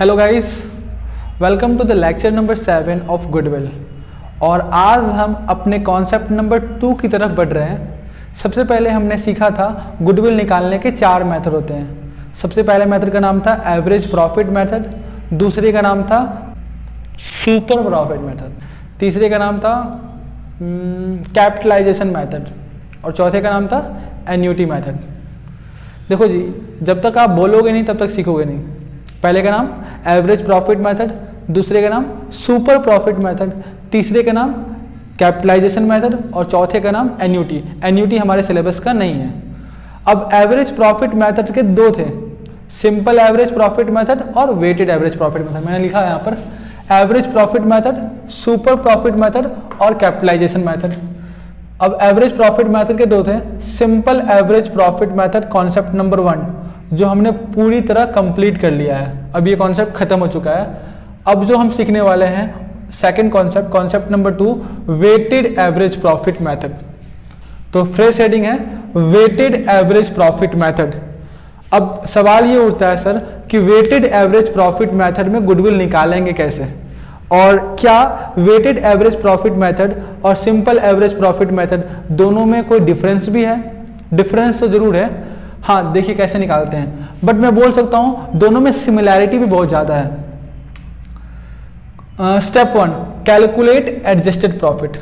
Hello guys, welcome to the lecture number 7 of goodwill. और आज हम अपने कॉन्सेप्ट नंबर 2 की तरफ बढ़ रहे हैं। सबसे पहले हमने सीखा था गुडविल निकालने के 4 मेथड होते हैं। सबसे पहले मेथड का नाम था एवरेज प्रॉफिट मेथड, दूसरे का नाम था सुपर प्रॉफिट मेथड, तीसरे का नाम था कैपिटलाइजेशन मेथड और चौथे का नाम था एन्युटी मेथड। देखो जी, जब तक आप बोलोगे नहीं तब तक सीखोगे नहीं। पहले का नाम एवरेज प्रॉफिट मेथड, दूसरे का नाम सुपर प्रॉफिट मेथड, तीसरे का नाम कैपिटलाइजेशन मेथड और चौथे का नाम एन्युटी। एन्युटी हमारे सिलेबस का नहीं है। अब एवरेज प्रॉफिट मेथड के 2 थे, सिंपल एवरेज प्रॉफिट मेथड और वेटेड एवरेज प्रॉफिट मेथड। मैंने लिखा है यहाँ पर average profit method, super profit method और कैपिटलाइजेशन मेथड। अब एवरेज प्रॉफिट मेथड के 2 थे, simple average profit method concept number 1 जो हमने पूरी तरह कंप्लीट कर लिया है। अब ये कॉन्सेप्ट खत्म हो चुका है। अब जो हम सीखने वाले हैं second concept, concept number 2 weighted average profit method. तो फ्रेश हेडिंग है वेटेड एवरेज प्रॉफिट मेथड। अब सवाल ये उठता है सर कि वेटेड एवरेज प्रॉफिट मेथड में गुडविल निकालेंगे कैसे, और क्या वेटेड एवरेज प्रॉफिट मेथड और सिंपल एवरेज प्रॉफिट मेथड दोनों में कोई डिफरेंस भी है? डिफरेंस तो जरूर है। हाँ, देखिए कैसे निकालते हैं, बट मैं बोल सकता हूं दोनों में सिमिलैरिटी भी बहुत ज्यादा है। Step 1 calculate adjusted profit.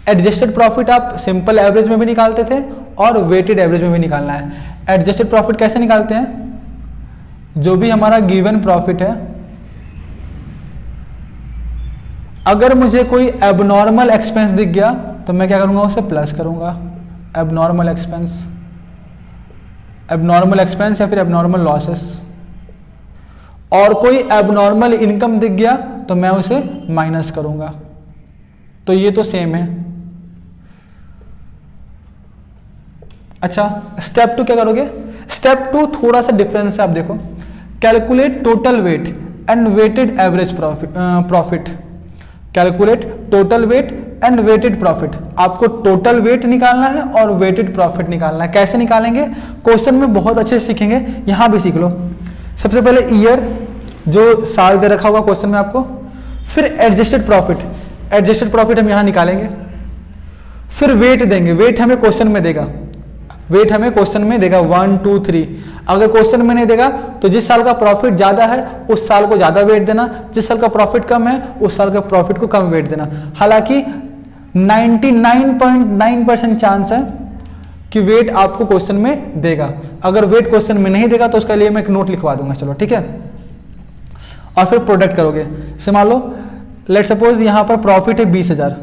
Adjusted profit आप सिंपल एवरेज में भी निकालते थे और वेटेड एवरेज में भी निकालना है। एडजस्टेड प्रॉफिट कैसे निकालते हैं? जो भी हमारा गिवन प्रॉफिट है, अगर मुझे कोई एबनॉर्मल एक्सपेंस दिख गया तो मैं क्या करूंगा, उसे प्लस करूंगा। एबनॉर्मल एक्सपेंस, एबनॉर्मल एक्सपेंस या फिर एबनॉर्मल लॉसेस। और कोई एबनॉर्मल इनकम दिख गया तो मैं उसे माइनस करूंगा। तो ये तो सेम है। अच्छा, स्टेप 2 क्या करोगे? स्टेप 2 थोड़ा सा डिफरेंस है। आप देखो, calculate total weight and weighted average profit. Calculate total weight and weighted profit. आपको टोटल वेट निकालना है और वेटेड प्रॉफिट निकालना है। कैसे निकालेंगे? क्वेश्चन में बहुत अच्छे से सीखेंगे, यहां भी सीख लो। सबसे पहले ईयर, जो साल दे रखा होगा क्वेश्चन में आपको, फिर एडजस्टेड प्रॉफिट। एडजस्टेड प्रॉफिट हम यहां निकालेंगे, फिर वेट देंगे। वेट हमें क्वेश्चन में देगा, वेट हमें क्वेश्चन में देगा 1 2 3। अगर क्वेश्चन में नहीं देगा तो जिस साल का प्रॉफिट ज्यादा है उस साल को ज्यादा वेट देना, जिस साल का प्रॉफिट कम है उस साल का प्रॉफिट को कम वेट देना। हालांकि 99.9% चांस है कि वेट आपको क्वेश्चन में देगा। अगर वेट क्वेश्चन में नहीं देगा तो उसके लिए मैं एक नोट लिखवा दूंगा, चलो ठीक है। और फिर प्रोडक्ट करोगे। जैसे मान लो लेट सपोज यहां पर प्रॉफिट है 20,000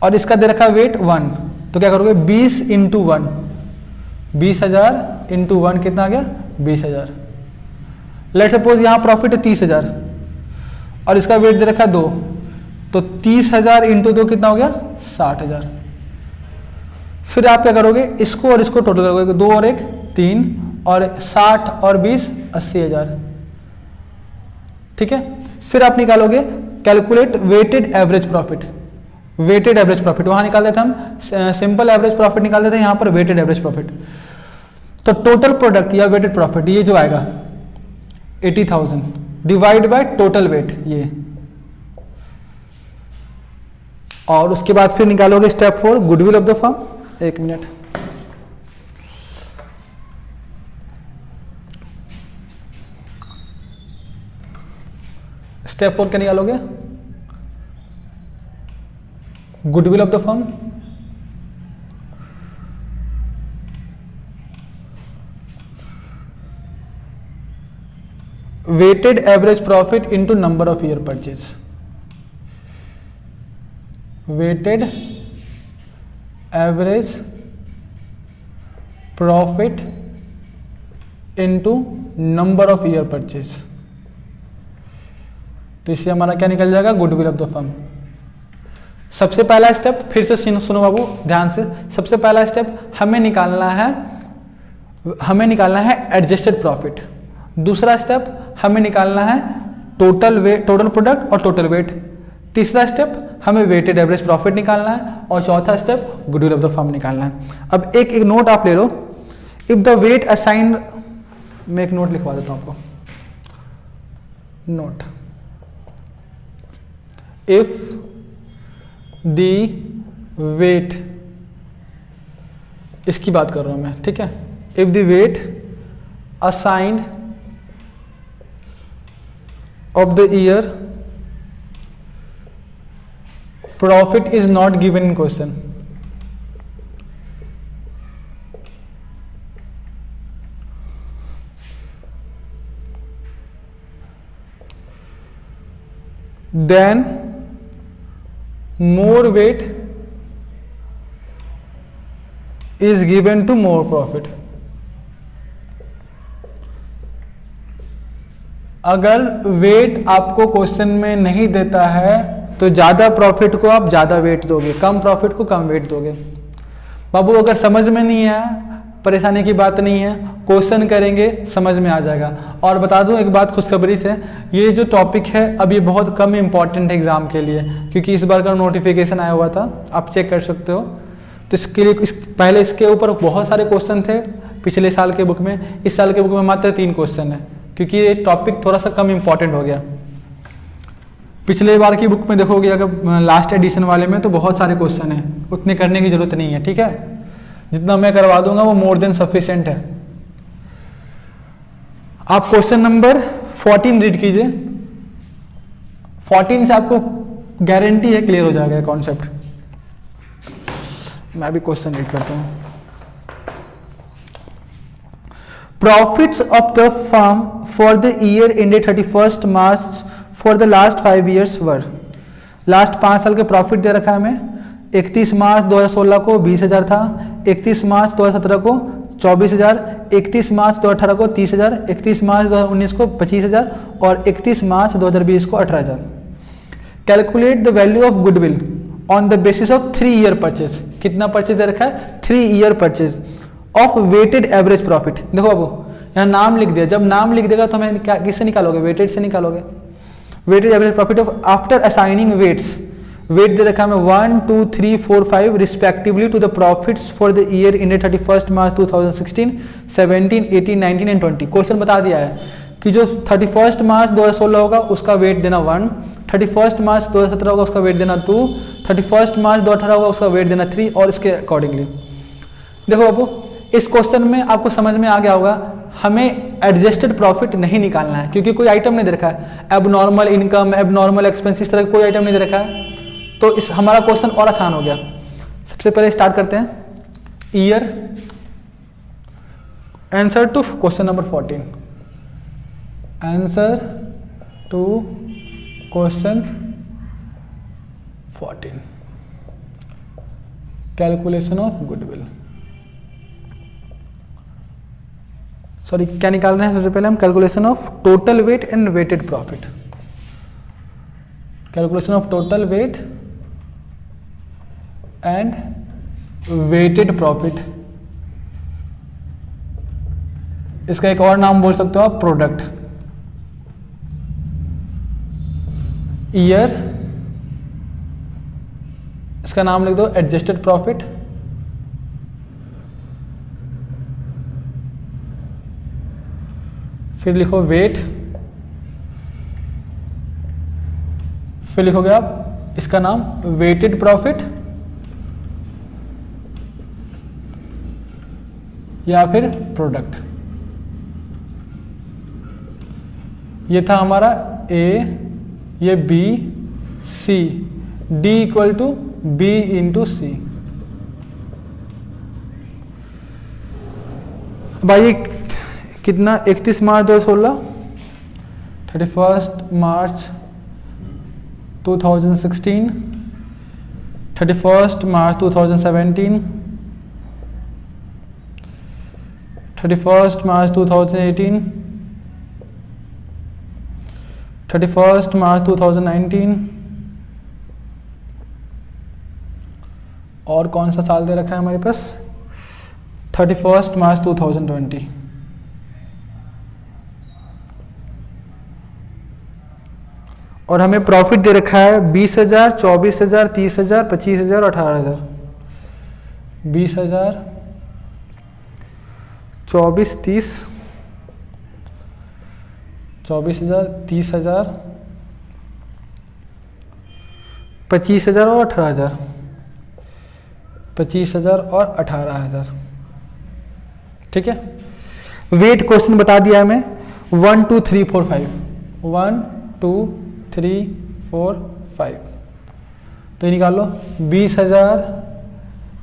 और इसका दे रखा वेट 1, तो क्या करोगे 20 इंटू 1, 20,000 इंटू 1 कितना आ गया? 20,000। लेट सपोज यहां प्रॉफिट है 30,000 और इसका वेट दे रखा 2, तो 30,000 इंटू 2 कितना हो गया? 60,000। फिर आप क्या करोगे, इसको और इसको टोटल करोगे, 2 और 1 3 और 60 और 20 80,000, ठीक है। फिर आप निकालोगे calculate weighted average profit. Weighted average profit वहां निकाल देते हम, सिंपल एवरेज प्रॉफिट निकाल देते हैं, यहां पर वेटेड एवरेज प्रॉफिट। तो टोटल प्रोडक्ट या वेटेड प्रॉफिट ये जो आएगा 80,000 डिवाइड बाय टोटल वेट ये। और उसके बाद फिर निकालोगे step 4 goodwill of the firm. 1 minute, step 4 क्या निकालोगे? Goodwill of the firm. Weighted average profit into number of year purchase. Weighted average profit into number of year purchase. तो इससे हमारा क्या निकल जाएगा? Goodwill of the firm. सबसे पहला स्टेप, फिर से सुनो बाबू ध्यान से। सबसे पहला स्टेप हमें निकालना है एडजस्टेड प्रॉफिट। दूसरा स्टेप हमें निकालना है टोटल वेट, टोटल प्रोडक्ट और टोटल वेट। तीसरा स्टेप हमें वेटेड एवरेज प्रॉफिट निकालना है और चौथा step goodwill of the firm निकालना है। अब एक नोट आप ले लो, इफ द वेट असाइन, मैं एक नोट लिखवा देता हूं आपको। नोट इफ दी वेट, इसकी बात कर रहा हूं मैं, ठीक है, if the weight assigned of the year profit is not given in question, then more weight is given to more profit. अगर वेट आपको क्वेश्चन में नहीं देता है तो ज्यादा प्रॉफिट को आप ज्यादा वेट दोगे, कम प्रॉफिट को कम वेट दोगे। बाबू अगर समझ में नहीं है, परेशानी की बात नहीं है, क्वेश्चन करेंगे समझ में आ जाएगा। और बता दूं एक बात खुशखबरी से, ये जो टॉपिक है अब ये बहुत कम इम्पॉर्टेंट है एग्जाम के लिए, क्योंकि इस बार का नोटिफिकेशन आया हुआ था, आप चेक कर सकते हो। तो इसके लिए पहले इसके ऊपर बहुत सारे क्वेश्चन थे पिछले साल के बुक में, इस साल के बुक में मात्र 3 क्वेश्चन है, क्योंकि ये टॉपिक थोड़ा सा कम इम्पॉर्टेंट हो गया। पिछले बार की बुक में देखोगे अगर लास्ट एडिशन वाले में तो बहुत सारे क्वेश्चन है, उतने करने की जरूरत नहीं है, ठीक है। जितना मैं करवा दूंगा वो मोर देन सफिशिएंट है। आप क्वेश्चन नंबर 14 रीड कीजिए, 14 से आपको गारंटी है क्लियर हो जाएगा कॉन्सेप्ट। मैं भी क्वेश्चन रीड करता हूं। Profits of the firm for the year ended 31 March for the last 5 years were, last 5 साल के प्रॉफिट दे रखा है हमें। 31 मार्च 2016 को 20,000 था, 31 मार्च 2017 को 24,000, 31 मार्च 2018 को 30,000, 31 मार्च 2019 को 25,000 और 31 मार्च 2020 को 18,000। Calculate the value of goodwill on the basis of 3 year purchase. कितना परचेज दे रखा है? 3 year purchase of weighted average profit. देखो बाबू यहाँ नाम लिख दिया, जब नाम लिख देगा तो हमें क्या किससे निकालोगे? वेटेड से निकालोगे। Weighted average profit of after assigning weights, weight दे रखा है हमें 1, 2, 3, 4, 5 respectively to the profits for the year ended 31 March 2016, 17, 18, 19 and 20। Question बता दिया है कि जो 31 मार्च 2016 होगा उसका वेट देना 1, 31 मार्च 2017 होगा उसका वेट देना 2, 31 मार्च 2018 होगा उसका वेट देना 3 और इसके अकॉर्डिंगली। देखो बाबू इस क्वेश्चन में आपको समझ में आ गया होगा, हमें एडजस्टेड प्रॉफिट नहीं निकालना है क्योंकि कोई आइटम नहीं दे रखा है। एबनॉर्मल इनकम, एबनॉर्मल एक्सपेंस, इस तरह कोई आइटम नहीं दे रखा है, तो इस हमारा क्वेश्चन और आसान हो गया। सबसे पहले स्टार्ट करते हैं year, answer to question number 14, answer to question 14, calculation of goodwill. Sorry क्या निकाल रहे हैं? सबसे पहले हम calculation of total weight and weighted profit, calculation of total weight and weighted profit. इसका एक और नाम बोल सकते हो आप प्रोडक्ट। ईयर, इसका नाम लिख दो एडजस्टेड प्रॉफिट, फिर लिखो वेट, फिर लिखोगे आप इसका नाम वेटेड प्रॉफिट या फिर प्रोडक्ट। ये था हमारा ए, ये B, C, D equal to B into C. भाई कितना? 31 मार्च 2016, 31 मार्च 2016, 31 मार्च 2017, 31 मार्च 2018, 31 मार्च 2019 और कौन सा साल दे रखा है हमारे पास? 31 मार्च 2020। और हमें प्रॉफिट दे रखा है 20,000, 24,000, 30,000, 25,000 और 18,000। 20,000, 24, 30, 24,000, 30,000, 25,000 और 18,000, 25,000 और 18,000। ठीक है, वेट क्वेश्चन बता दिया हमें 1 2 3 4 5, 1 2 3 4 5। तो ये निकाल लो, 20,000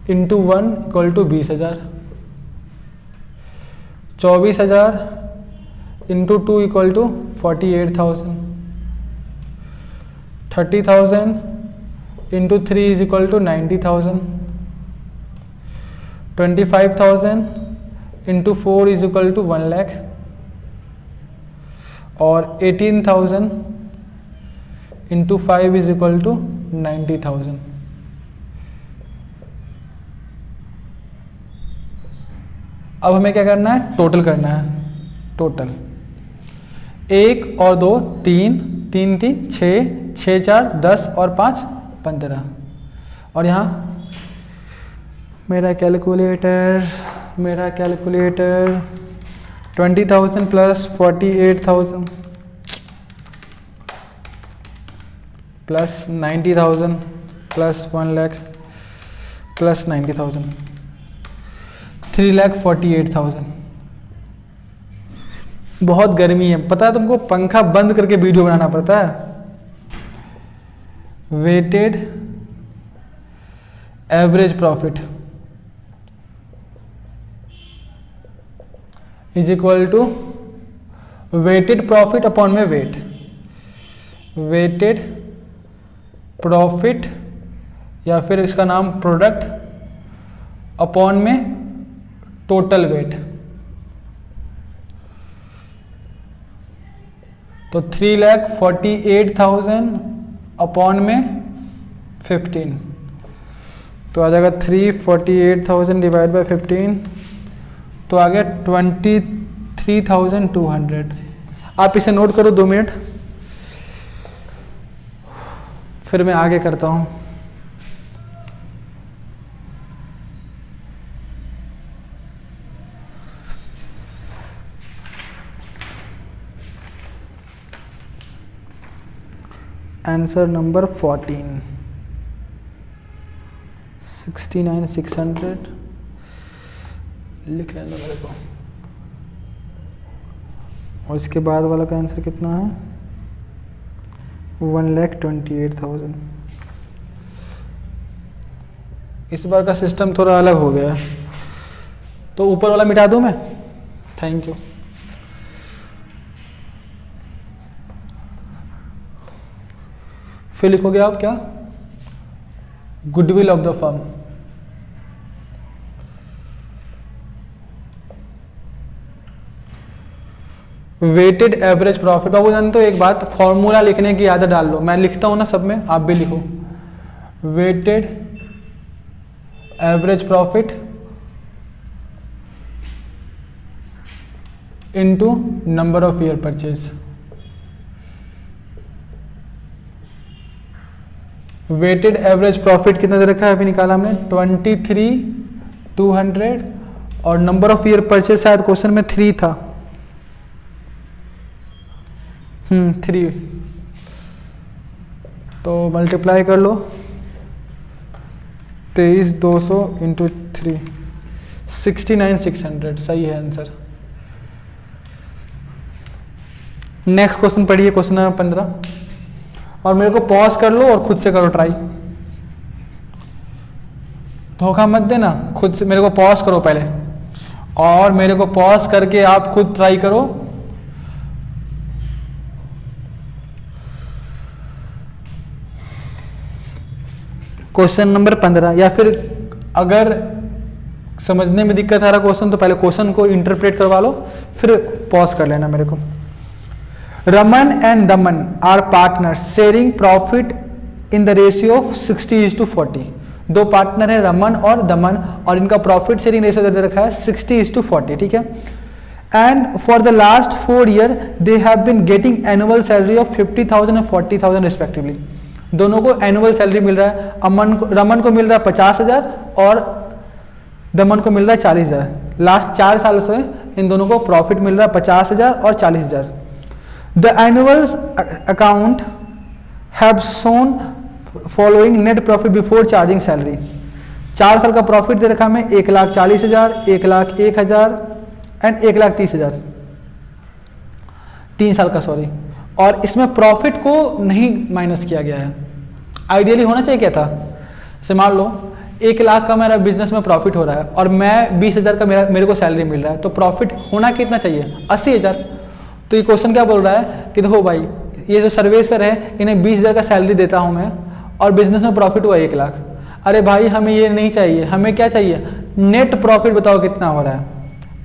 into 1 equal to 20,000, 24,000 into 2 equal to 48,000, 30,000 into 3 is equal to 90,000, 25,000 into 4 is equal to 1 lakh, और 18,000 इंटू 5 इज इक्वल टू 90,000। अब हमें क्या करना है, टोटल करना है। टोटल 1 और 2 3, 3 3 6, 6 4 10 और 5 15। और यहाँ मेरा calculator 20,000 plus 48,000 plus 90,000 plus 1 lakh plus 90,000, 3,48,000। बहुत गर्मी है, पता है तुमको, पंखा बंद करके वीडियो बनाना पड़ता है। Weighted average profit is equal to weighted profit upon में वेट, वेटेड प्रॉफिट या फिर इसका नाम प्रोडक्ट अपॉन में टोटल वेट। तो 3,48,000 अपॉन में 15, तो आ जाएगा 348,000 डिवाइड बाय 15, तो आ गया 23,200। आप इसे नोट करो 2 मिनट, फिर मैं आगे करता हूँ। आंसर नंबर 14, 69,600 लिख लेना मेरे को। और इसके बाद वाला का आंसर कितना है, 1,28,000। इस बार का सिस्टम थोड़ा अलग हो गया है, तो ऊपर वाला मिटा दूं मैं। Thank you. फिर लिखोगे आप क्या, goodwill of the firm. Weighted average profit. बाबू जान, तो एक बात, फॉर्मूला लिखने की आदत डाल लो। मैं लिखता हूं ना सब में, आप भी लिखो। Weighted average profit into number of year purchase. Weighted average profit कितना दे रखा है, अभी निकाला हमने 23,200, और नंबर ऑफ ईयर परचेज शायद क्वेश्चन में 3 था। 3, तो मल्टीप्लाई कर लो 23,200 इंटू 3, 69,600 सही है आंसर। नेक्स्ट क्वेश्चन पढ़िए, क्वेश्चन नंबर 15, और मेरे को पॉज कर लो और खुद से करो ट्राई। धोखा मत देना, खुद से मेरे को पॉज करो पहले, और मेरे को पॉज करके आप खुद ट्राई करो। क्वेश्चन नंबर 15, या फिर अगर समझने में दिक्कत आ रहा क्वेश्चन, तो पहले क्वेश्चन को इंटरप्रेट करवा लो, फिर पॉज कर लेना मेरे को। Raman and Daman are partners sharing profit in the ratio of 60:40। दो पार्टनर है रमन और दमन, और इनका प्रॉफिट शेयरिंग रेशियो दे रखा है 60:40, ठीक है। And for the last 4 year they have been getting annual salary of 50,000 और 40,000 रिस्पेक्टिवली। दोनों को एनुअल सैलरी मिल रहा है, रमन को मिल रहा है 50,000 और दमन को मिल रहा है 40,000। लास्ट 4 साल से इन दोनों को प्रॉफिट मिल रहा है 50,000 और 40,000। The annual account have shown following net profit before charging salary. 4 साल का प्रॉफिट दे रखा हमें 1,40,000, 1,01,000 एंड 1,30,000, 3 साल का सॉरी। और इसमें प्रॉफिट को नहीं माइनस किया गया है। आइडियली होना चाहिए क्या था, जैसे मान लो 1 लाख का मेरा बिजनेस में प्रॉफिट हो रहा है और मैं 20,000 का मेरे को सैलरी मिल रहा है, तो प्रॉफिट होना कितना चाहिए, 80,000। तो ये क्वेश्चन क्या बोल रहा है कि देखो भाई, ये जो सर्वेसर है इन्हें 20,000 का सैलरी देता हूँ मैं और बिजनेस में प्रॉफिट हुआ 1 लाख। अरे भाई हमें ये नहीं चाहिए, हमें क्या चाहिए, नेट प्रॉफिट बताओ कितना हो रहा है,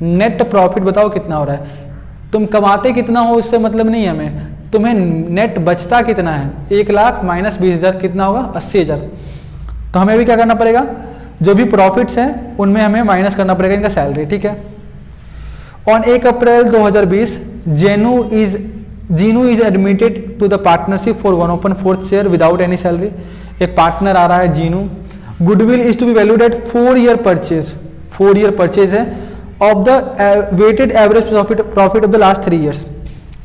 नेट प्रॉफिट बताओ कितना हो रहा है। तुम कमाते कितना हो इससे मतलब नहीं है हमें, तुम्हें नेट बचता कितना है। 1 लाख माइनस 20,000 कितना होगा, 80,000। तो हमें भी क्या करना पड़ेगा, जो भी प्रॉफिट्स हैं उनमें हमें माइनस करना पड़ेगा इनका सैलरी, ठीक है। On 1 April 2020 Jeenu is admitted to the partnership for 1/4 share without any salary. एक पार्टनर आ रहा है Jeenu. Goodwill is to be valued at 4 year purchase, 4 year purchase है of the weighted average profit of the last 3 years.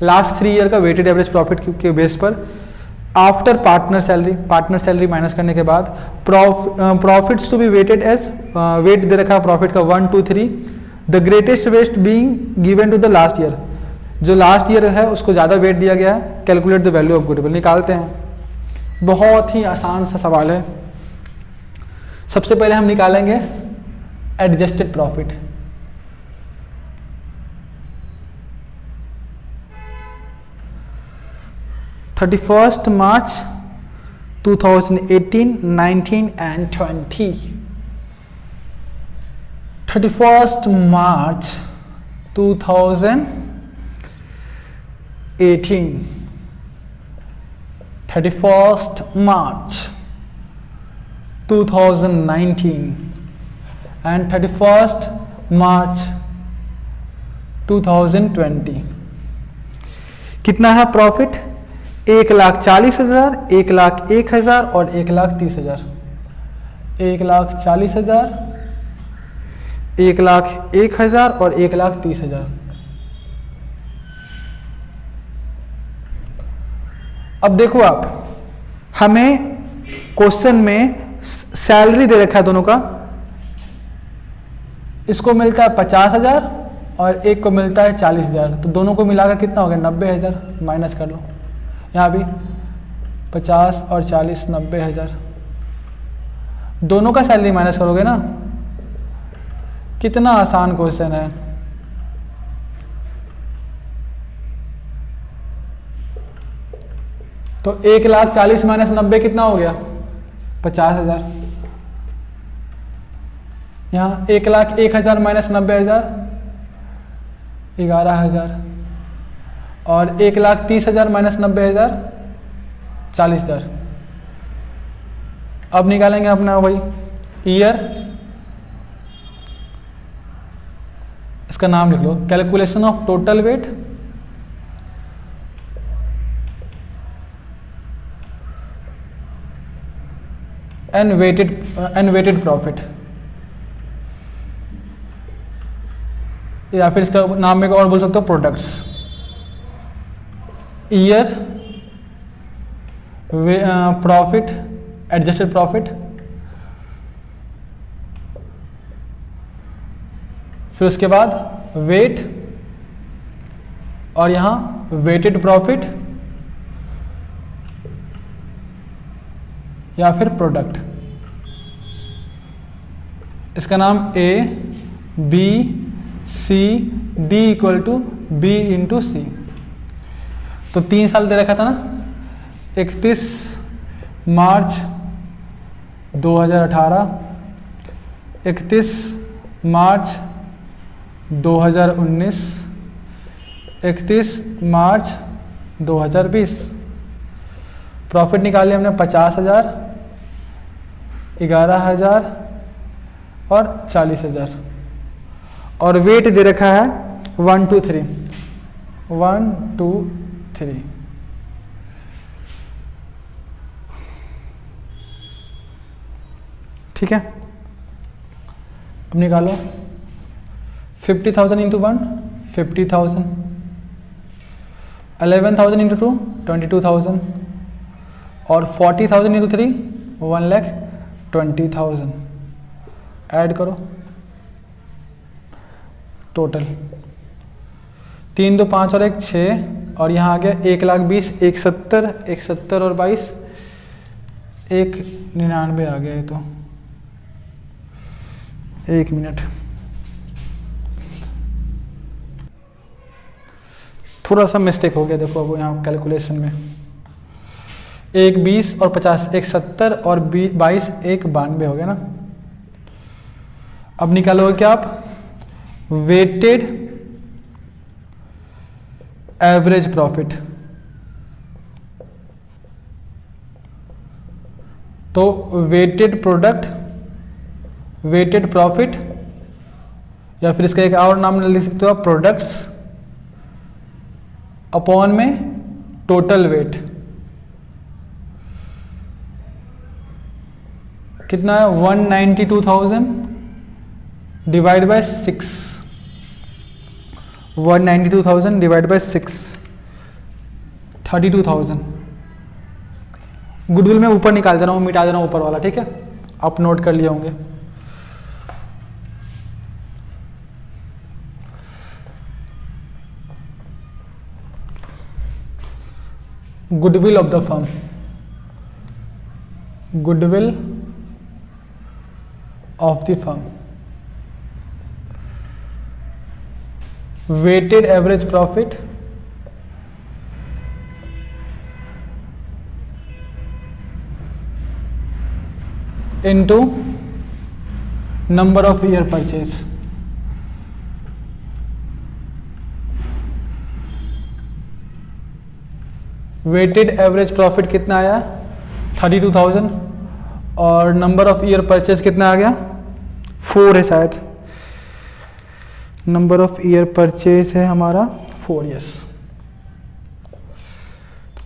Last 3 year का weighted average profit के base पर after partner salary minus करने के बाद profits to be weighted as weight दे रखा है प्रॉफिट का 1, 2, 3, the greatest weight being given to the last year. जो लास्ट ईयर है उसको ज़्यादा वेट दिया गया है। Calculate the value of goodwill, निकालते हैं। बहुत ही आसान सा सवाल है। सबसे पहले हम निकालेंगे adjusted profit. March 2018, 19 and 20। 31st March 2018, 31st March 2019 and 31st March 2020। कितना है प्रॉफिट, 1,40,000, 1,01,000 और 1,30,000। 1,40,000, 1,01,000 और 1,30,000। अब देखो आप, हमें क्वेश्चन में सैलरी दे रखा है दोनों का। इसको मिलता है 50,000 और एक को मिलता है 40,000, तो दोनों को मिलाकर कितना हो गया, 90,000। माइनस कर लो, यहाँ भी 50 और 40, 90,000। दोनों का सैलरी माइनस करोगे ना। कितना आसान क्वेश्चन है। तो 1,40,000 माइनस 90 कितना हो गया, 50,000। यहाँ 1,01,000 माइनस 90,000, 11,000। और 1,30,000 माइनस 90,000, 40,000। अब निकालेंगे अपना वही ईयर। इसका नाम लिख लो, calculation of total weight and weighted profit, या फिर इसका नाम में और बोल सकते हो products. Year, profit, adjusted profit, फिर उसके बाद वेट, और यहां वेटेड प्रॉफिट या फिर प्रोडक्ट। इसका नाम A, B, C, D equal to B into C। तो 3 साल दे रखा था ना, 31 मार्च 2018, 31 मार्च 2019, 31 मार्च 2020। प्रॉफिट निकाले हमने 50,000, 11,000 और 40,000। और वेट दे रखा है 1, 2, 3, 1, 2, 3। ठीक है, अब निकालो 50,000 इंटू 1, 50,000, 11,000 इंटू 2 22,000 और 40,000 इंटू 3 1,20,000। ऐड करो टोटल 3 2 5 और 1 6 और यहाँ आ गया 1,20,000 1,70 1,70 और 22 1,99 आ गया। ये तो 1 मिनट, थोड़ा सा मिस्टेक हो गया। देखो अब यहाँ कैलकुलेशन में 1,20 और 50 1,70 और 22 1,92 हो गया ना। अब निकालोगे क्या आप? Weighted average profit. तो वेटेड प्रोडक्ट, वेटेड प्रॉफिट, या फिर इसका एक और नाम लिख सकते हो आप, प्रोडक्ट्स अपॉन में टोटल वेट। कितना है? 192,000 divide by 6, 192,000 divide by 6 32,000। Goodwill में ऊपर निकाल दे रहा हूँ, मिटा दे रहा हूँ ऊपर वाला, ठीक है? आप नोट कर लिए होंगे। Goodwill of the firm, goodwill of the firm, weighted average profit into number of year purchase. Weighted average profit कितना आया? 32,000 और नंबर ऑफ ईयर परचेज कितना आ गया? 4 है शायद। नंबर ऑफ ईयर परचेज है हमारा 4, यस।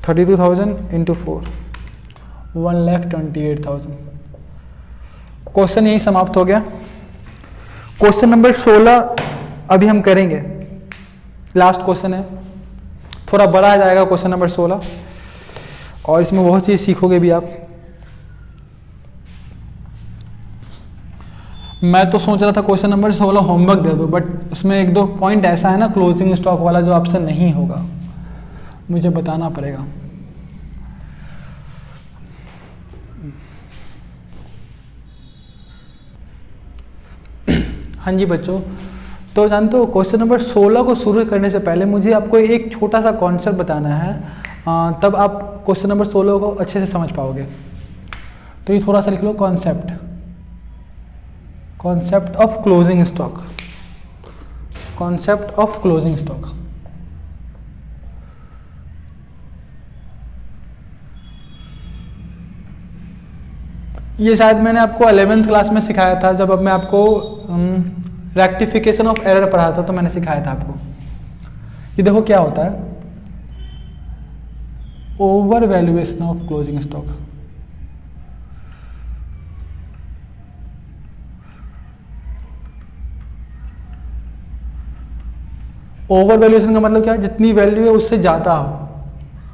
32,000 इंटू 4 1,28,000। क्वेश्चन यही समाप्त हो गया। क्वेश्चन नंबर 16 अभी हम करेंगे, लास्ट क्वेश्चन है। थोड़ा बड़ा जाएगा क्वेश्चन नंबर 16 और इसमें बहुत चीज़ सीखोगे भी आप। मैं तो सोच रहा था क्वेश्चन नंबर 16 होमवर्क दे दूं, बट इसमें 1-2 पॉइंट ऐसा है ना क्लोजिंग स्टॉक वाला जो आपसे नहीं होगा, मुझे बताना पड़ेगा। हाँ जी बच्चों, तो जानते हो क्वेश्चन नंबर 16 को शुरू करने से पहले मुझे आपको एक छोटा सा कॉन्सेप्ट बताना है, तब आप क्वेश्चन नंबर 16 को अच्छे से समझ पाओगे। तो ये थोड़ा सा लिख लो, concept, concept of closing stock, concept of closing stock. ये शायद मैंने आपको 11th क्लास में सिखाया था, जब अब मैं आपको रेक्टिफिकेशन ऑफ एरर पढ़ा था, तो मैंने सिखाया था आपको। ये देखो क्या होता है, over valuation of closing stock. Over valuation का मतलब क्या है? जितनी वैल्यू है उससे ज़्यादा हो,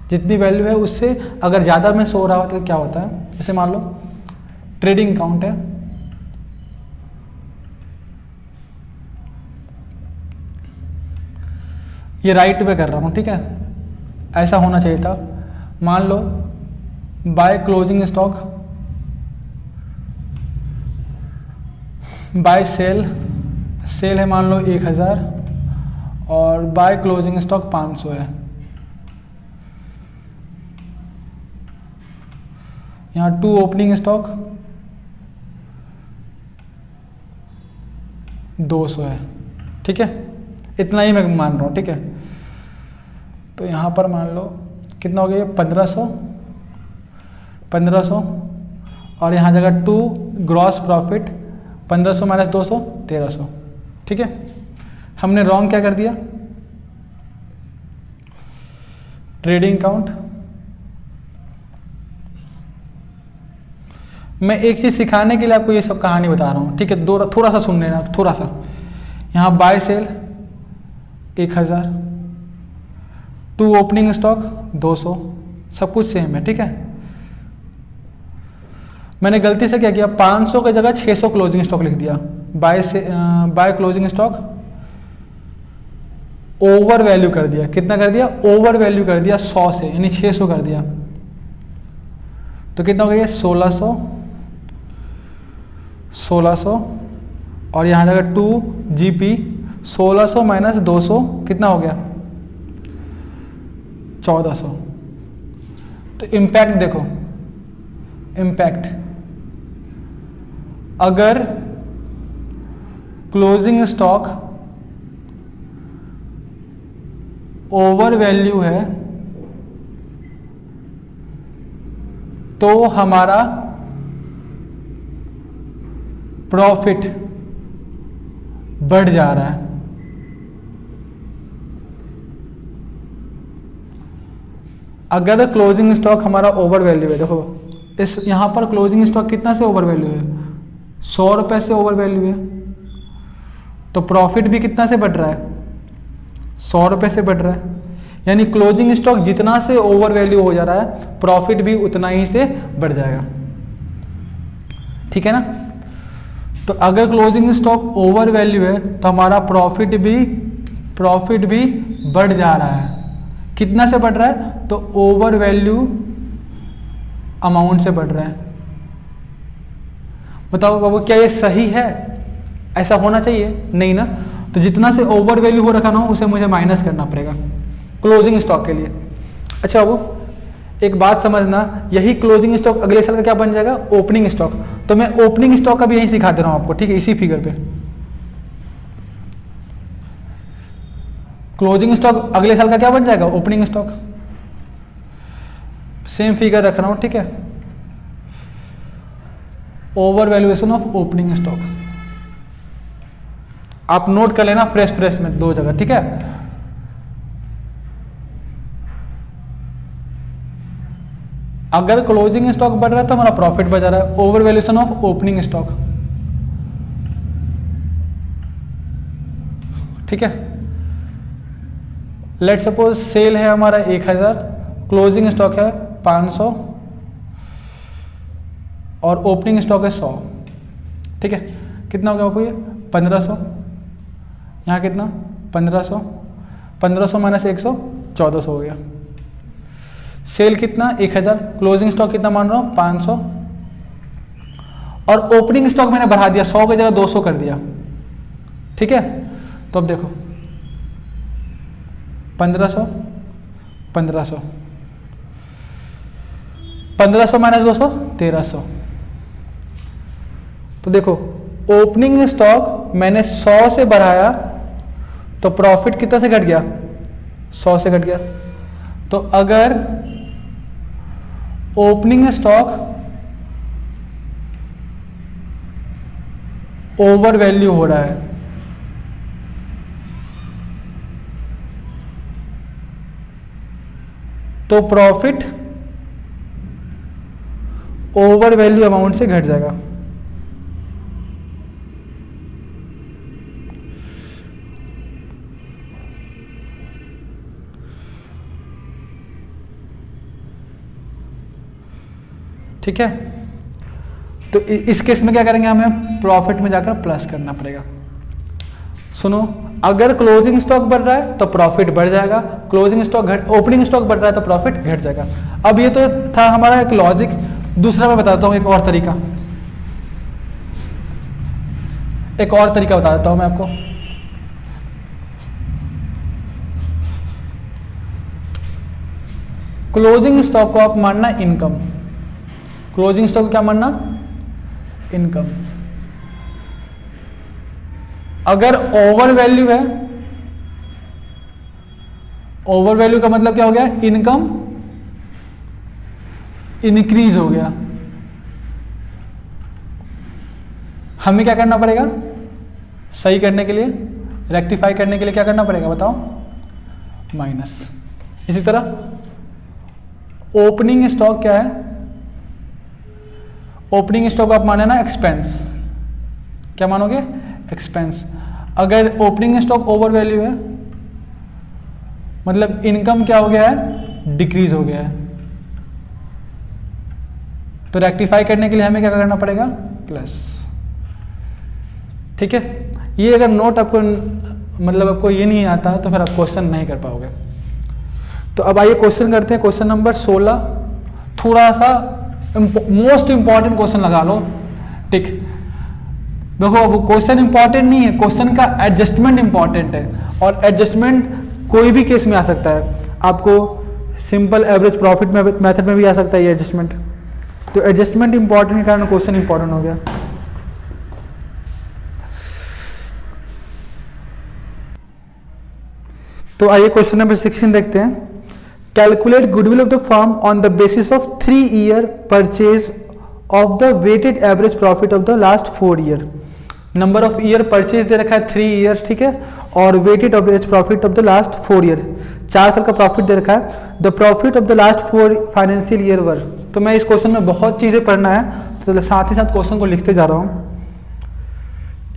जितनी वैल्यू है उससे अगर ज़्यादा में शो रहा हो तो क्या होता है? जैसे मान लो ट्रेडिंग अकाउंट है, ये राइट पे कर रहा हूँ, ठीक है? ऐसा होना चाहिए था। मान लो by closing stock, by sale, sale है मान लो 1,000 और बाय क्लोजिंग स्टॉक 500 है। यहाँ 2 ओपनिंग स्टॉक 200 है, ठीक है? इतना ही मैं मान रहा हूँ, ठीक है? तो यहाँ पर मान लो कितना हो गया? 1500 और यहाँ जगह 2 ग्रॉस प्रॉफिट 1500 माइनस 200 1300, ठीक है? हमने रॉन्ग क्या कर दिया? Trading account. मैं एक चीज सिखाने के लिए आपको ये सब कहानी बता रहा हूँ, ठीक है? थोड़ा सा सुन लेना, थोड़ा सा। यहाँ बाय सेल 1,000, 2 ओपनिंग स्टॉक 200, सब कुछ सेम है, ठीक है। मैंने गलती से क्या किया, 500 की जगह 600 क्लोजिंग स्टॉक लिख दिया। Bye closing stock over value कर दिया। कितना कर दिया? ओवर वैल्यू कर दिया 100 से, यानी 600 कर दिया। तो कितना हो गया? 1600 और यहाँ जाएगा 2 GP। 1600 माइनस 200 कितना हो गया? 1400। तो इम्पैक्ट देखो, इम्पैक्ट अगर क्लोजिंग स्टॉक ओवर वैल्यू है तो हमारा प्रॉफिट बढ़ जा रहा है। अगर क्लोजिंग स्टॉक हमारा ओवर वैल्यू है, देखो इस यहां पर क्लोजिंग स्टॉक कितना से ओवर वैल्यू है? 100 रुपए से ओवर वैल्यू है, तो प्रॉफिट भी कितना से बढ़ रहा है? 100 रुपए से बढ़ रहा है। यानी क्लोजिंग स्टॉक जितना से ओवर वैल्यू हो जा रहा है, प्रॉफिट भी उतना ही से बढ़ जाएगा, ठीक है ना। तो अगर क्लोजिंग स्टॉक ओवर वैल्यू है तो हमारा प्रॉफिट भी बढ़ जा रहा है। कितना से बढ़ रहा है? तो ओवर वैल्यू अमाउंट से बढ़ रहा है। बताओ बाबू, क्या ये सही है? ऐसा होना चाहिए? नहीं ना। तो जितना से ओवर वैल्यू हो रखा ना उसे मुझे माइनस करना पड़ेगा क्लोजिंग स्टॉक के लिए। अच्छा बाबू, एक बात समझना, यही क्लोजिंग स्टॉक अगले साल का क्या बन जाएगा? Opening stock. तो मैं ओपनिंग स्टॉक का भी यही सिखा दे रहा हूं आपको, ठीक है, इसी फिगर पे। क्लोजिंग स्टॉक अगले साल का क्या बन जाएगा? Opening stock. सेम फिगर रख रहा हूं, ठीक है। Over valuation of opening stock आप नोट कर लेना फ्रेश में 2 जगह, ठीक है। अगर क्लोजिंग स्टॉक बढ़ रहा है तो हमारा प्रॉफिट बढ़ जा रहा है। Over valuation of opening stock, ठीक है। लेट सपोज सेल है हमारा 1000, क्लोजिंग स्टॉक है 500 और ओपनिंग स्टॉक है 100, ठीक है। कितना हो गया आपको? ये 1500। यहाँ कितना? 1500। 1500 माइनस 100 1400 हो गया। सेल कितना? 1000। क्लोजिंग स्टॉक कितना मान रहा हूँ? 500 और ओपनिंग स्टॉक मैंने बढ़ा दिया, 100 की जगह 200 कर दिया, ठीक है। तो अब देखो 1500 माइनस 200 1300। तो देखो ओपनिंग स्टॉक मैंने 100 से बढ़ाया तो प्रॉफिट कितना से घट गया? 100 से घट गया। तो अगर ओपनिंग स्टॉक ओवर वैल्यू हो रहा है तो प्रॉफिट ओवर वैल्यू अमाउंट से घट जाएगा। ठीक है। तो इस केस में क्या करेंगे? हमें प्रॉफिट में जाकर प्लस करना पड़ेगा। सुनो, अगर क्लोजिंग स्टॉक बढ़ रहा है तो प्रॉफिट बढ़ जाएगा, क्लोजिंग स्टॉक ओपनिंग स्टॉक बढ़ रहा है तो प्रॉफिट घट जाएगा। अब ये तो था हमारा एक लॉजिक। दूसरा मैं बताता हूं एक और तरीका बता देता हूं मैं आपको। क्लोजिंग स्टॉक को आप मानना इनकम, क्लोजिंग स्टॉक को क्या मानना? इनकम। अगर ओवर वैल्यू है, ओवर वैल्यू का मतलब क्या हो गया? इनकम इंक्रीज हो गया। हमें क्या करना पड़ेगा? सही करने के लिए, रेक्टिफाई करने के लिए क्या करना पड़ेगा बताओ? माइनस। इसी तरह ओपनिंग स्टॉक क्या है? ओपनिंग स्टॉक आप माने ना एक्सपेंस। क्या मानोगे? एक्सपेंस। अगर ओपनिंग स्टॉक ओवर वैल्यू है मतलब इनकम क्या हो गया है, डिक्रीज हो गया है। तो रेक्टिफाई करने के लिए हमें क्या करना पड़ेगा, प्लस। ठीक है, ये अगर नोट आपको मतलब आपको ये नहीं आता है तो फिर आप क्वेश्चन नहीं कर पाओगे। तो अब आइए क्वेश्चन करते हैं, क्वेश्चन नंबर 16। थोड़ा सा मोस्ट इंपॉर्टेंट क्वेश्चन लगा लो, ठीक। देखो अब क्वेश्चन इंपॉर्टेंट नहीं है, क्वेश्चन का एडजस्टमेंट इंपॉर्टेंट है, और एडजस्टमेंट कोई भी केस में आ सकता है। आपको सिंपल एवरेज प्रॉफिट मेथड में भी आ सकता है ये एडजस्टमेंट। तो एडजस्टमेंट इंपॉर्टेंट के कारण क्वेश्चन इंपॉर्टेंट हो गया। तो आइए क्वेश्चन नंबर 16 देखते हैं। Calculate goodwill of the firm on the basis of 3 year purchase of the weighted average profit of the last 4 year. Number of year purchase दे रखा है 3 ईयर्स, ठीक है, और weighted average profit of the last 4 year, 4 साल का profit दे रखा है। The profit of the last 4 financial year were. तो मैं इस क्वेश्चन में बहुत चीजें पढ़ना है, तो साथ ही साथ क्वेश्चन को लिखते जा रहा हूं।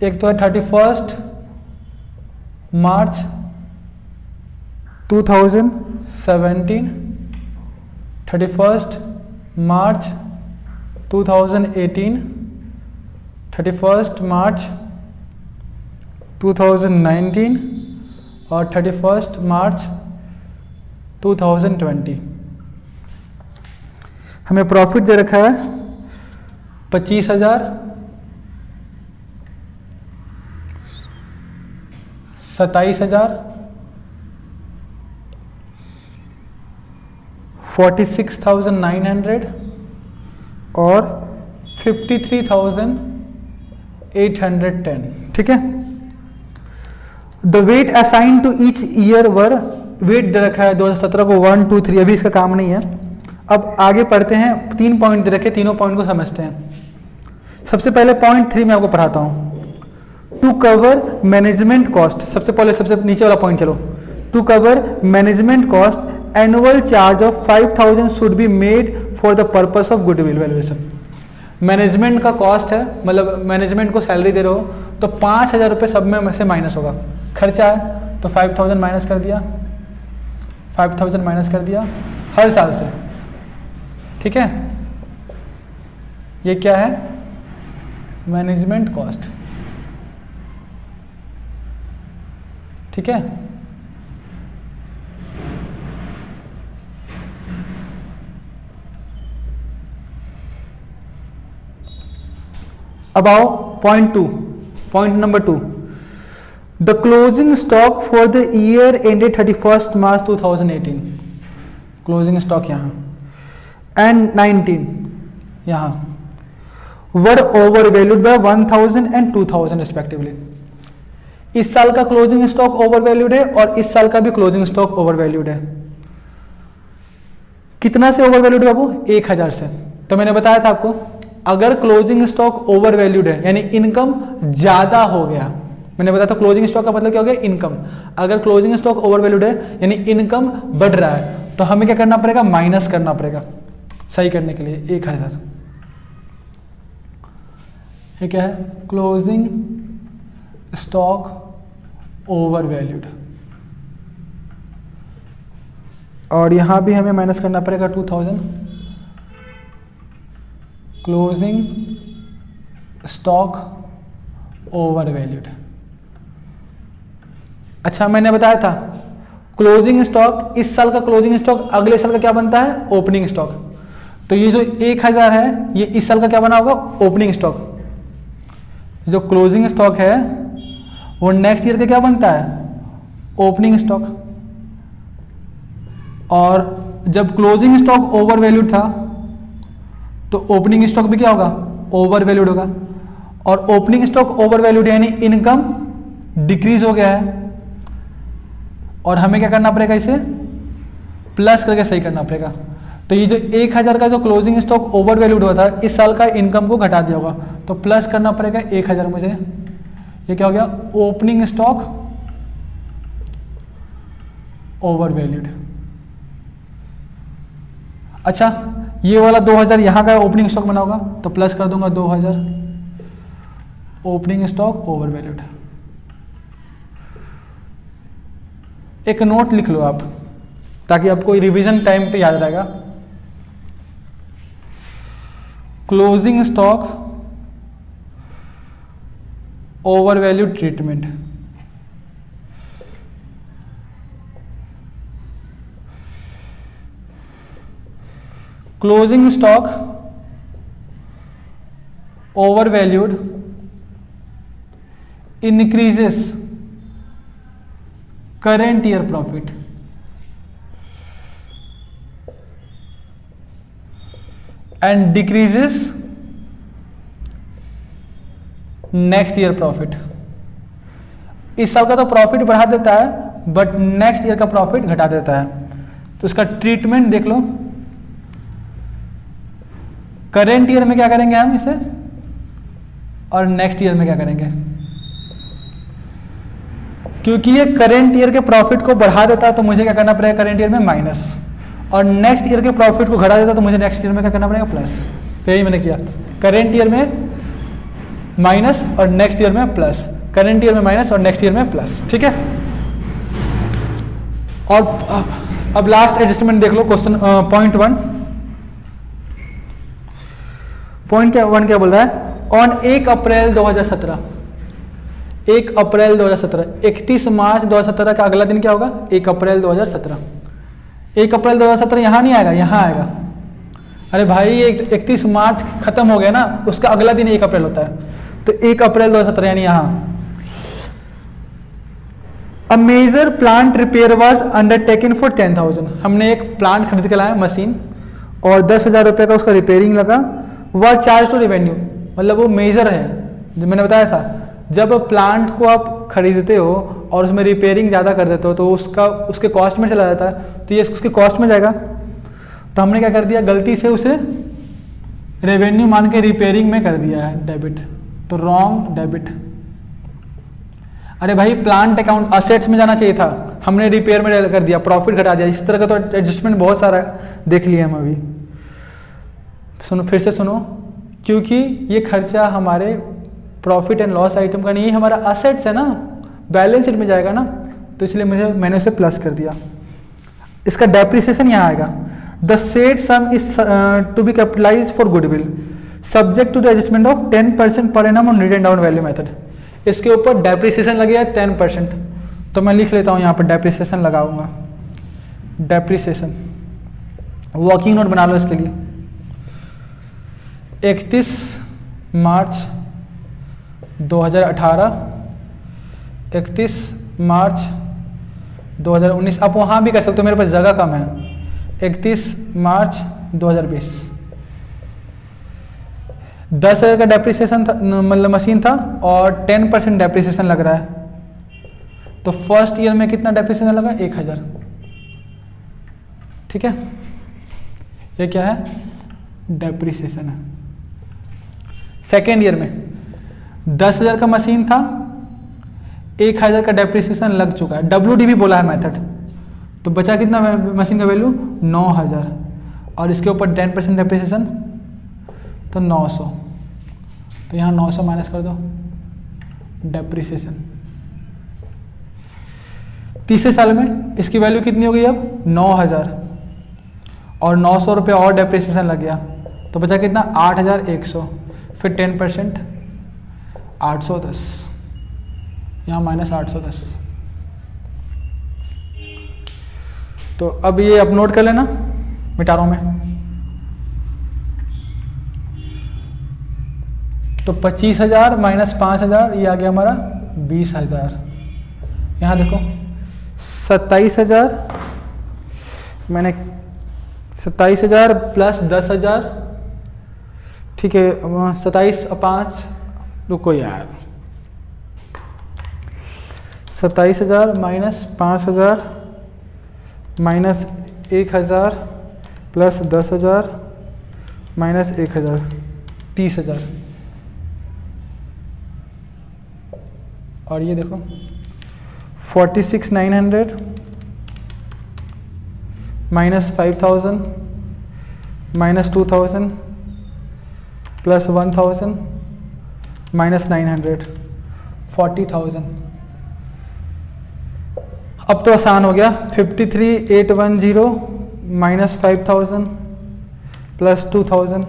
एक तो है 31 मार्च 2017, 31 मार्च 2018, 31 मार्च 2019 और 31 मार्च 2020। हमें प्रॉफिट दे रखा है 25,000, 27,000, 46,900 और 53,810। ठीक है। The weight assign to each year were, weight दे रखा है 2017 को 1, 2, 3, अभी इसका काम नहीं है। अब आगे पढ़ते हैं, 3 पॉइंट दे रखे, तीनों पॉइंट को समझते हैं। सबसे पहले पॉइंट 3 मैं आपको पढ़ाता हूं। टू कवर मैनेजमेंट कॉस्ट, सबसे पहले सबसे नीचे वाला पॉइंट चलो। To cover management cost annual charge of 5,000 should be made for the purpose of goodwill valuation. Management का कॉस्ट है, मतलब मैनेजमेंट को सैलरी दे रहे हो तो 5,000 रुपये सब में से माइनस होगा। खर्चा है तो 5,000 माइनस कर दिया, 5,000 माइनस कर दिया हर साल से। ठीक है, ये क्या है, मैनेजमेंट कॉस्ट। ठीक है, अब आओ point 2, point number 2। The closing stock for the year ended 31 March 2018, closing stock यहाँ एंड 19 यहाँ were over valued bye 1,000 and 2,000 respectively. इस साल का क्लोजिंग स्टॉक ओवर वैल्यूड है और इस साल का भी क्लोजिंग स्टॉक ओवर वैल्यूड है। कितना से ओवर वैल्यूड बाबू, 1,000 से। तो मैंने बताया था आपको, अगर क्लोजिंग स्टॉक ओवर वैल्यूड है यानी इनकम ज्यादा हो गया, मैंने बताया था क्लोजिंग स्टॉक का मतलब क्या हो गया, इनकम। अगर क्लोजिंग स्टॉक ओवर वैल्यूड है यानी इनकम बढ़ रहा है, तो हमें क्या करना पड़ेगा, माइनस करना पड़ेगा सही करने के लिए 1,000। ये क्या है, क्लोजिंग स्टॉक ओवर वैल्यूड, और यहां भी हमें माइनस करना पड़ेगा 2,000। Closing stock over valued. अच्छा, मैंने बताया था क्लोजिंग स्टॉक, इस साल का क्लोजिंग स्टॉक अगले साल का क्या बनता है, ओपनिंग स्टॉक। तो ये जो 1,000 है ये इस साल का क्या बना होगा, ओपनिंग स्टॉक। जो क्लोजिंग स्टॉक है वो नेक्स्ट ईयर का क्या बनता है, ओपनिंग स्टॉक। और जब क्लोजिंग स्टॉक ओवर वैल्यूड था तो ओपनिंग स्टॉक भी क्या होगा, ओवर वैल्यूड होगा। और ओपनिंग स्टॉक ओवर वैल्यूड यानी इनकम डिक्रीज हो गया है, और हमें क्या करना पड़ेगा, इसे प्लस करके सही करना पड़ेगा। तो ये जो 1,000 का जो क्लोजिंग स्टॉक ओवर वैल्यूड हुआ था, इस साल का इनकम को घटा दिया होगा, तो प्लस करना पड़ेगा 1,000 मुझे। ये क्या हो गया, ओपनिंग स्टॉक ओवर वैल्यूड। अच्छा, ये वाला 2,000 यहाँ का ओपनिंग स्टॉक बना होगा, तो प्लस कर दूंगा 2,000 ओपनिंग स्टॉक ओवर वैल्यूड। एक नोट लिख लो आप, ताकि आपको रिवीजन टाइम पे याद रहेगा। Closing stock over value treatment. Closing stock overvalued increases current year profit and decreases next year profit। इस साल का तो प्रॉफिट बढ़ा देता है बट नेक्स्ट ईयर का प्रॉफिट घटा देता है। तो इसका ट्रीटमेंट देख लो। करेंट ईयर में क्या करेंगे हम इसे, और नेक्स्ट ईयर में क्या करेंगे। क्योंकि ये करेंट ईयर के प्रॉफिट को बढ़ा देता है तो मुझे क्या करना पड़ेगा करेंट ईयर में माइनस, और नेक्स्ट ईयर के प्रॉफिट को घटा देता है तो मुझे नेक्स्ट ईयर में क्या करना पड़ेगा प्लस। तो यही मैंने किया, करेंट ईयर में माइनस और नेक्स्ट ईयर में प्लस, करेंट ईयर में माइनस और नेक्स्ट ईयर में प्लस। ठीक है। और अब लास्ट एडजस्टमेंट देख लो, क्वेश्चन पॉइंट 1। पॉइंट क्या 1 क्या बोल रहा है, ऑन 1 अप्रैल 2017, 1 अप्रैल 2017, 31 मार्च 2017 का अगला दिन क्या होगा 1 अप्रैल 2017। 1 अप्रैल 2017 यहाँ नहीं आएगा, यहाँ आएगा। अरे भाई ये 31 मार्च खत्म हो गया ना, उसका अगला दिन 1 अप्रैल होता है, तो 1 अप्रैल 2017 यानी यहाँ। A major plant repair was undertaken for 10,000। हमने एक प्लांट खरीद के लाया मशीन, और 10,000 रुपये का उसका रिपेयरिंग लगा। वह चार्ज टू रेवेन्यू, मतलब वो मेजर है जो मैंने बताया था, जब प्लांट को आप खरीदते हो और उसमें रिपेयरिंग ज़्यादा कर देते हो तो उसके कॉस्ट में चला जाता है, तो ये उसके कॉस्ट में जाएगा। तो हमने क्या कर दिया, गलती से उसे रेवेन्यू मान के रिपेयरिंग में कर दिया है डेबिट, तो रॉन्ग डेबिट। अरे भाई प्लांट अकाउंट असेट्स में जाना चाहिए था, हमने रिपेयर में कर दिया, प्रॉफिट घटा दिया। इस तरह का तो एडजस्टमेंट बहुत सारा देख लिया हम अभी। सुनो फिर से सुनो, क्योंकि ये खर्चा हमारे प्रॉफिट एंड लॉस आइटम का नहीं है, हमारा असेट्स है ना, बैलेंस शीट में जाएगा ना, तो इसलिए मैंने उसे प्लस कर दिया। इसका डेप्रिसिएशन यहाँ आएगा। The said sum is to be capitalised for goodwill subject to the adjustment of 10% per annum on written down value method. इसके ऊपर डेप्रिसिएशन लगेगा 10%, तो मैं लिख लेता हूँ यहाँ पर डेप्रिसिएशन लगाऊंगा। डेप्रिसिएशन वर्किंग नोट बना लो इसके लिए। 31 मार्च 2018, 31 मार्च 2019, आप वहाँ भी कर सकते हो, मेरे पास जगह कम है। 31 मार्च 2020, 10,000 का डेप्रिसिएशन था, मतलब मशीन था, और 10% डेप्रिसिएशन लग रहा है। तो फर्स्ट ईयर में कितना डेप्रिसिएशन लगा 1,000। ठीक है, ये क्या है डेप्रिसिएशन है। सेकेंड ईयर में 10,000 का मशीन था, 1,000 का डेप्रिसिएशन लग चुका है, WDV बोला है मेथड, तो बचा कितना मशीन का वैल्यू 9,000, और इसके ऊपर 10% डेप्रिसिएशन तो 900, तो यहाँ 900 माइनस कर दो डेप्रिसिएशन। तीसरे साल में इसकी वैल्यू कितनी हो गई अब 9,000, और 900 रुपये और डेप्रिसिएशन लग गया, तो बचा कितना 8,100, फिर 10% 810, यहाँ माइनस 810। तो अब ये अब नोट कर लेना, मिटा रहा हूँ मैं। तो 25,000 माइनस 5,000, ये आ गया हमारा 20,000। यहाँ देखो 27,000, मैंने 27,000 प्लस 10,000, ठीक है 27 और 5, रुको यार, 27,000 माइनस 5,000 माइनस 1,000 प्लस 10,000 माइनस 1,000, 30,000। और ये देखो 46,900 माइनस 5,000 माइनस 2,000 प्लस 1,000 माइनस 900, 40,000। अब तो आसान हो गया। 53,810 माइनस 5,000 प्लस 2,000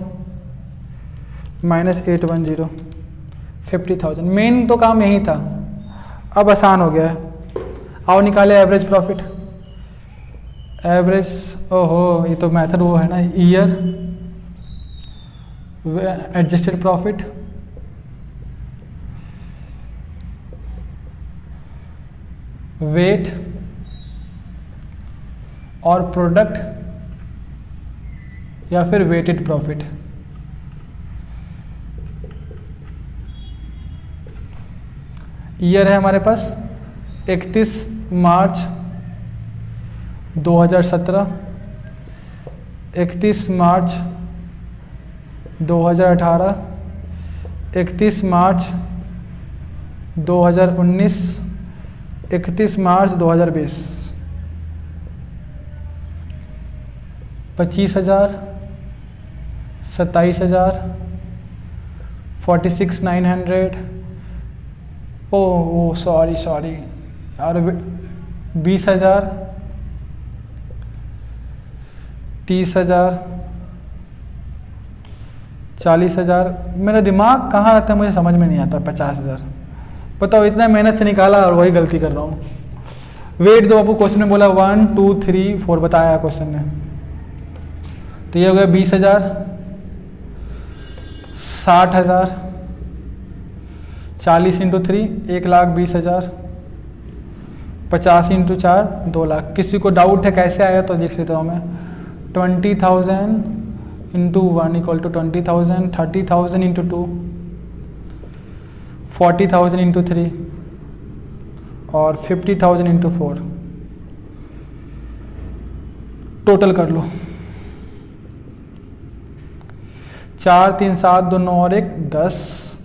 माइनस 810 50,000। मेन तो काम यही था, अब आसान हो गया है। आओ निकाले एवरेज प्रॉफिट। एवरेज, ओहो ये तो मेथड वो है ना, ईयर एडजस्टेड प्रॉफिट वेट और प्रोडक्ट या फिर वेटेड प्रॉफिट। ईयर है हमारे पास 31 मार्च 2017, 31 मार्च 2018, 31 मार्च 2019, 31 मार्च 2020। 25,000, 27,000, 46,900, ओ सॉरी और 20,000, 30,000, 40,000। मेरा दिमाग कहाँ रहता है मुझे समझ में नहीं आता। 50,000, बताओ इतना मेहनत से निकाला और वही गलती कर रहा हूँ। वेट दो, आपको क्वेश्चन में बोला 1 2 3 4 बताया क्वेश्चन ने, तो ये हो गया 20,000, 60,000, 40 इंटू 3 1,20,000, 50 इंटू 4 2 लाख। किसी को डाउट है कैसे आया तो देख लेता हूँ मैं। 20,000 into 1 equal to 20,000, 30,000 into 2 40,000 into 3 और 50,000 इंटू 4। टोटल कर लो, 4 3 7 2 9 और 1 10,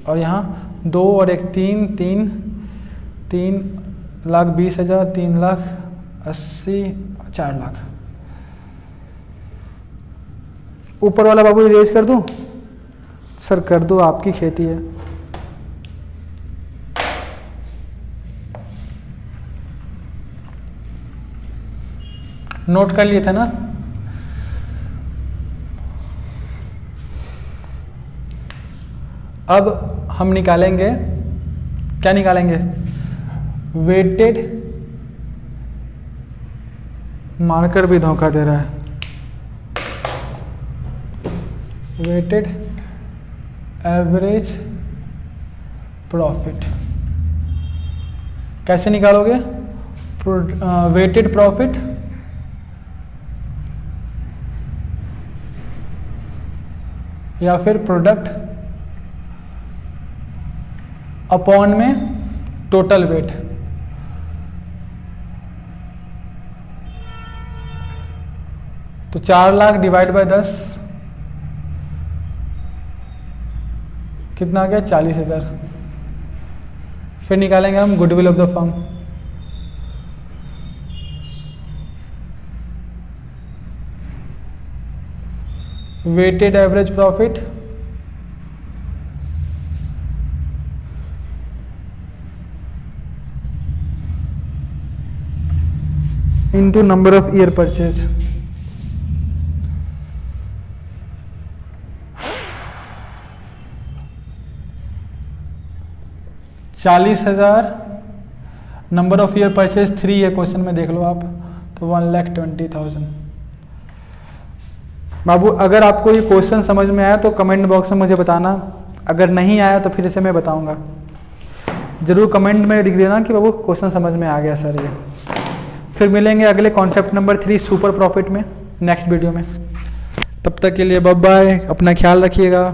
और यहाँ 2 और 1 3 3 3,20,000, 3,80,000, 4 लाख। ऊपर वाला बाबू इरेज कर दूं? सर कर दो, आपकी खेती है। नोट कर लिए थे ना? अब हम निकालेंगे, क्या निकालेंगे? वेटेड, मार्कर भी धोखा दे रहा है। वेटेड एवरेज प्रॉफिट कैसे निकालोगे? वेटेड प्रॉफिट या फिर प्रोडक्ट अपॉन में टोटल वेट। तो 4 लाख डिवाइड बाय 10 कितना आ गया? 40,000। फिर निकालेंगे हम goodwill of the firm. Weighted average profit into number of year purchase। $40,000 number of year purchase 3 है क्वेश्चन में, देख लो आप, तो 1,20,000। बाबू अगर आपको ये क्वेश्चन समझ में आया तो कमेंट बॉक्स में मुझे बताना, अगर नहीं आया तो फिर इसे मैं बताऊंगा। जरूर कमेंट में लिख देना कि बाबू क्वेश्चन समझ में आ गया सर ये। फिर मिलेंगे अगले कॉन्सेप्ट नंबर 3 सुपर प्रॉफिट में नेक्स्ट वीडियो में। तब तक के लिए बाय बाय, अपना ख्याल रखिएगा।